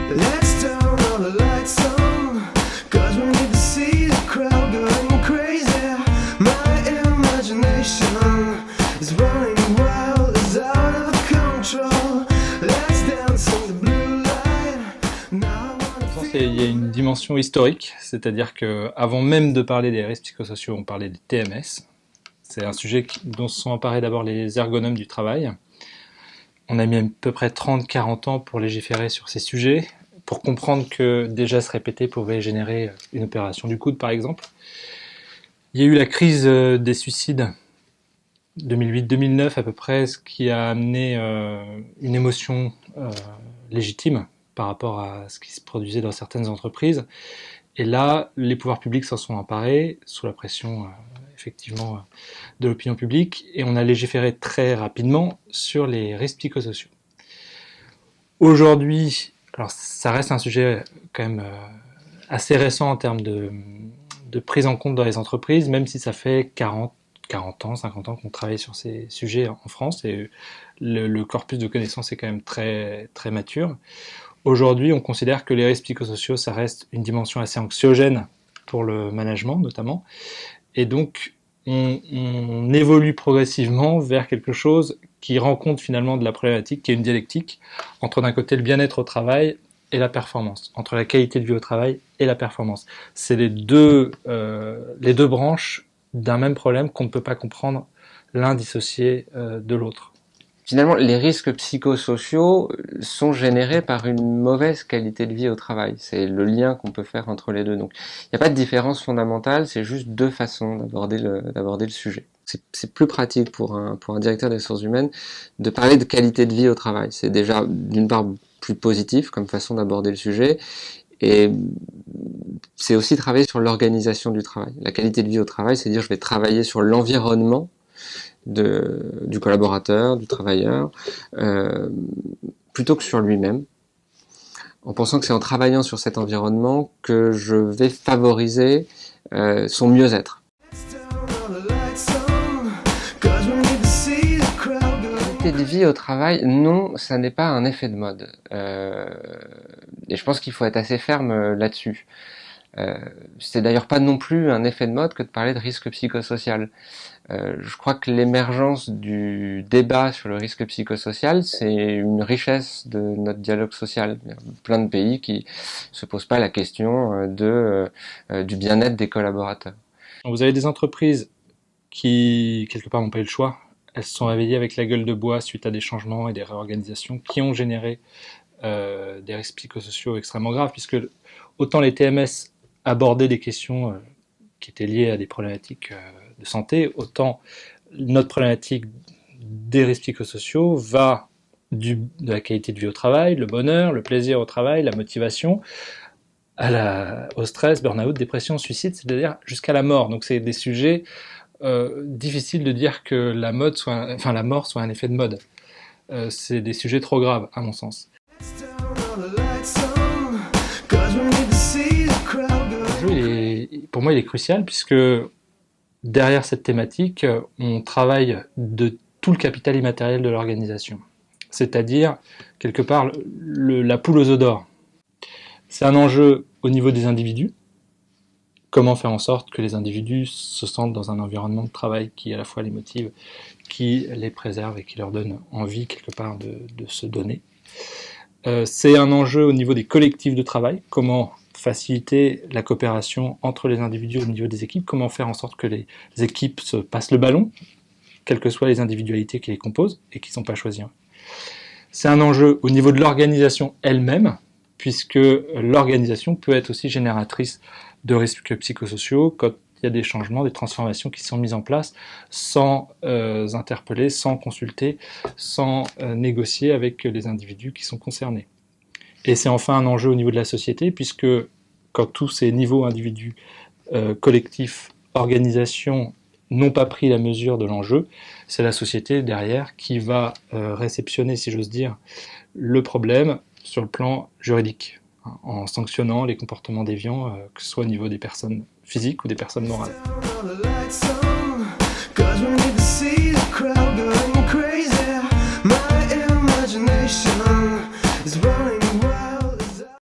Let's turn all the lights on, 'cause we need to see the crowd going crazy. My imagination is running wild, is out of control. Let's dance in the blue light. Now I wanna Je pense feel. qu'il y a une dimension historique, c'est-à-dire qu'avant même de parler des risques psychosociaux, on parlait des TMS. C'est un sujet dont se sont emparés d'abord les ergonomes du travail. On a mis à peu près 30-40 ans pour légiférer sur ces sujets, pour comprendre que déjà se répéter pouvait générer une opération du coude, par exemple. Il y a eu la crise des suicides 2008-2009 à peu près, ce qui a amené une émotion légitime par rapport à ce qui se produisait dans certaines entreprises. Et là, les pouvoirs publics s'en sont emparés, sous la pression effectivement de l'opinion publique, et on a légiféré très rapidement sur les risques psychosociaux. Aujourd'hui, alors ça reste un sujet quand même assez récent en termes de prise en compte dans les entreprises, même si ça fait 40 ans, 50 ans qu'on travaille sur ces sujets en France, et le corpus de connaissances est quand même très, très mature. Aujourd'hui, on considère que les risques psychosociaux, ça reste une dimension assez anxiogène pour le management notamment, et donc on évolue progressivement vers quelque chose qui rend compte finalement de la problématique, qui est une dialectique entre d'un côté le bien-être au travail et la performance, entre la qualité de vie au travail et la performance. C'est les deux branches d'un même problème qu'on ne peut pas comprendre l'un dissocié de l'autre. Finalement, les risques psychosociaux sont générés par une mauvaise qualité de vie au travail. C'est le lien qu'on peut faire entre les deux. Donc, il n'y a pas de différence fondamentale, c'est juste deux façons d'aborder le sujet. C'est plus pratique pour un directeur des ressources humaines de parler de qualité de vie au travail. C'est déjà, d'une part, plus positif comme façon d'aborder le sujet, et c'est aussi travailler sur l'organisation du travail. La qualité de vie au travail, c'est dire je vais travailler sur l'environnement du collaborateur, du travailleur, plutôt que sur lui-même, en pensant que c'est en travaillant sur cet environnement que je vais favoriser son mieux-être. Qualité de vie au travail, non, ça n'est pas un effet de mode. Et je pense qu'il faut être assez ferme là-dessus. C'est d'ailleurs pas non plus un effet de mode que de parler de risque psychosocial. Je crois que l'émergence du débat sur le risque psychosocial, c'est une richesse de notre dialogue social. Il y a plein de pays qui se posent pas la question du bien-être des collaborateurs. Vous avez des entreprises qui, quelque part, n'ont pas eu le choix. Elles se sont réveillées avec la gueule de bois suite à des changements et des réorganisations qui ont généré des risques psychosociaux extrêmement graves, puisque autant les TMS abordaient des questions qui étaient liées à des problématiques de santé, autant notre problématique des risques psychosociaux va de la qualité de vie au travail, le bonheur, le plaisir au travail, la motivation, au stress, burn-out, dépression, suicide, c'est-à-dire jusqu'à la mort. Donc c'est des sujets difficiles de dire que la mort soit un effet de mode. C'est des sujets trop graves, à mon sens. Le jeu, pour moi, il est crucial, puisque derrière cette thématique, on travaille de tout le capital immatériel de l'organisation. C'est-à-dire, quelque part, la poule aux œufs d'or. C'est un enjeu au niveau des individus. Comment faire en sorte que les individus se sentent dans un environnement de travail qui à la fois les motive, qui les préserve et qui leur donne envie quelque part de se donner. C'est un enjeu au niveau des collectifs de travail. Comment faciliter la coopération entre les individus au niveau des équipes, comment faire en sorte que les équipes se passent le ballon, quelles que soient les individualités qui les composent et qui ne sont pas choisies. C'est un enjeu au niveau de l'organisation elle-même, puisque l'organisation peut être aussi génératrice de risques psychosociaux quand il y a des changements, des transformations qui sont mises en place sans interpeller, sans consulter, sans négocier avec les individus qui sont concernés. Et c'est enfin un enjeu au niveau de la société, puisque quand tous ces niveaux individus, collectifs, organisations n'ont pas pris la mesure de l'enjeu, c'est la société derrière qui va réceptionner, si j'ose dire, le problème sur le plan juridique, en sanctionnant les comportements déviants, que ce soit au niveau des personnes physiques ou des personnes morales.